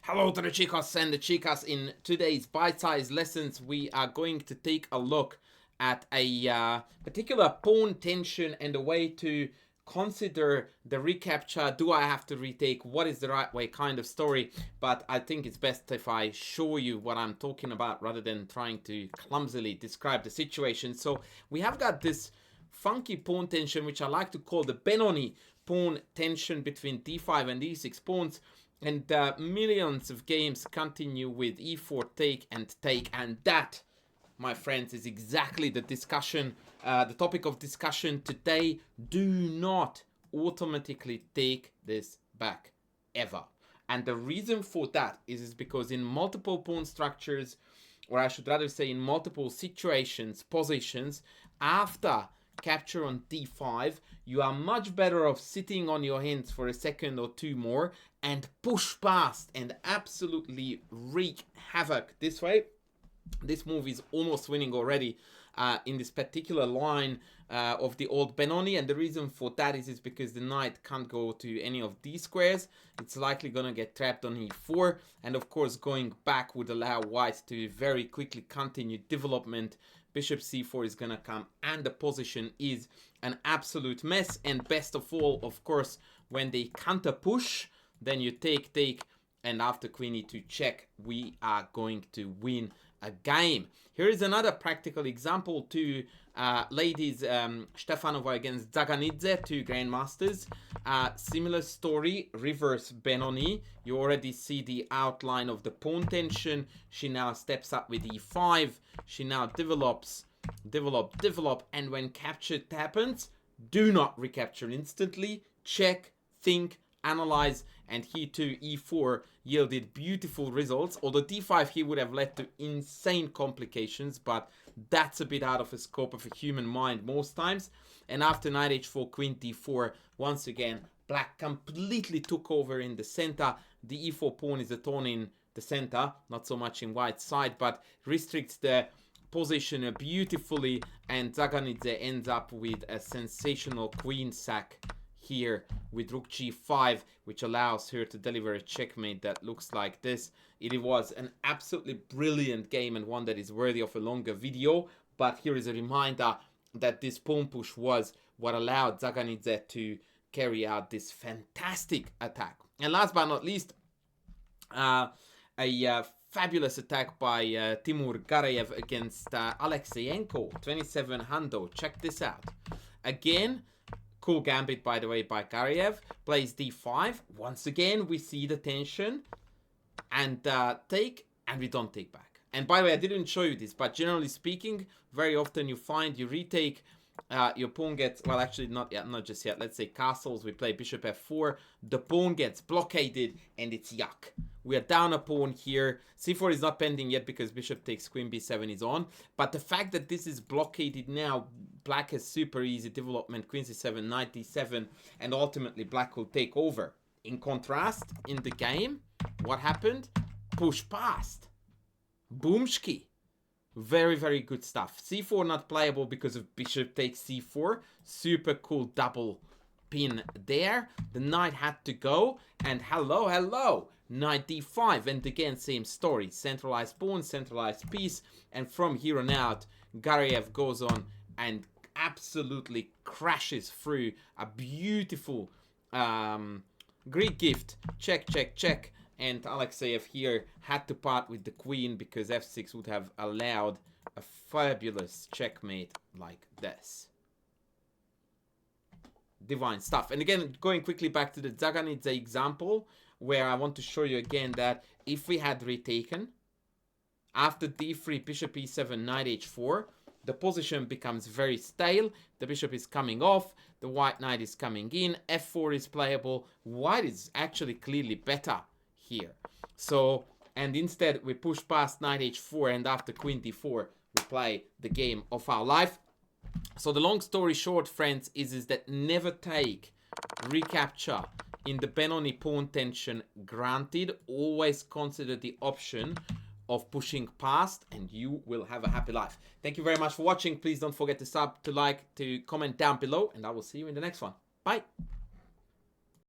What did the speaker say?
Hello to the chicas and the chicas. In today's bite-sized lessons, we are going to take a look at a particular pawn tension and a way to consider the recapture. Do I have to retake? What is the right way kind of story? But I think it's best if I show you what I'm talking about rather than trying to clumsily describe the situation. So we have got this funky pawn tension, which I like to call the Benoni pawn tension between d5 and d6 pawns. And millions of games continue with e4 take, and that, my friends, is exactly the discussion, the topic of discussion today. Do not automatically take this back, ever. And the reason for that is because in multiple pawn structures, or I should rather say in multiple situations, positions, after capture on d5, you are much better off sitting on your hands for a second or two more and push past and absolutely wreak havoc this way. This move is almost winning already in this particular line of the old Benoni, and the reason for that is because the knight can't go to any of these squares. It's likely gonna get trapped on e4, and of course going back would allow white to very quickly continue development. Bishop c4 is gonna come, and the position is an absolute mess. And best of all, of course, when they counter push, then you take, and after queen e2 check, we are going to win a game. Here is another practical example to ladies, Stefanova against Zaganidze, two grandmasters. Similar story, reverse Benoni. You already see the outline of the pawn tension. She now steps up with e5. She now develops, and when capture happens, do not recapture instantly. Check, think, analyze, and he too, e4 yielded beautiful results. Although d5 he would have led to insane complications, but that's a bit out of the scope of a human mind most times. And after knight h4, queen d4, once again black completely took over in the center. The e4 pawn is a pawn in the center, not so much in white's side, but restricts the position beautifully, and Zaganidze ends up with a sensational queen sack here with rook g5, which allows her to deliver a checkmate that looks like this. It was an absolutely brilliant game, and one that is worthy of a longer video, but here is a reminder that this pawn push was what allowed Zaganidze to carry out this fantastic attack. And last but not least, a fabulous attack by Timur Gareev against Alexeyenko, 27 hundo. Check this out. Again, cool gambit, by the way, by Gareev. Plays d5. Once again, we see the tension. And take, and we don't take back. And by the way, I didn't show you this, but generally speaking, very often you find you retake, your pawn gets, well, actually not yet, not just yet. Let's say castles, we play bishop f4. The pawn gets blockaded, and it's yuck. We are down a pawn here. c4 is not pending yet because bishop takes, queen b7 is on. But the fact that this is blockaded now, black has super easy development, queen c7, knight d7, and ultimately black will take over. In contrast, in the game, what happened? Push past. Boomski. Very, very good stuff. c4 not playable because of bishop takes c4. Super cool double pin there. The knight had to go, and hello, knight d5, and again same story, centralized pawn, centralized piece, and from here on out Gareev goes on and absolutely crashes through a beautiful Greek gift. Check, and Alexeyev here had to part with the queen because f6 would have allowed a fabulous checkmate like this. Divine stuff. And again, going quickly back to the Zaganidze example, where I want to show you again that if we had retaken, after d3, bishop e7, knight h4, the position becomes very stale. The bishop is coming off, the white knight is coming in, f4 is playable. White is actually clearly better here. So, and instead we push past knight h4, and after queen d4, we play the game of our life. So the long story short, friends, is that never take recapture in the Benoni pawn tension granted. Always consider the option of pushing past, and you will have a happy life. Thank you very much for watching. Please don't forget to sub, to like, to comment down below, and I will see you in the next one. Bye.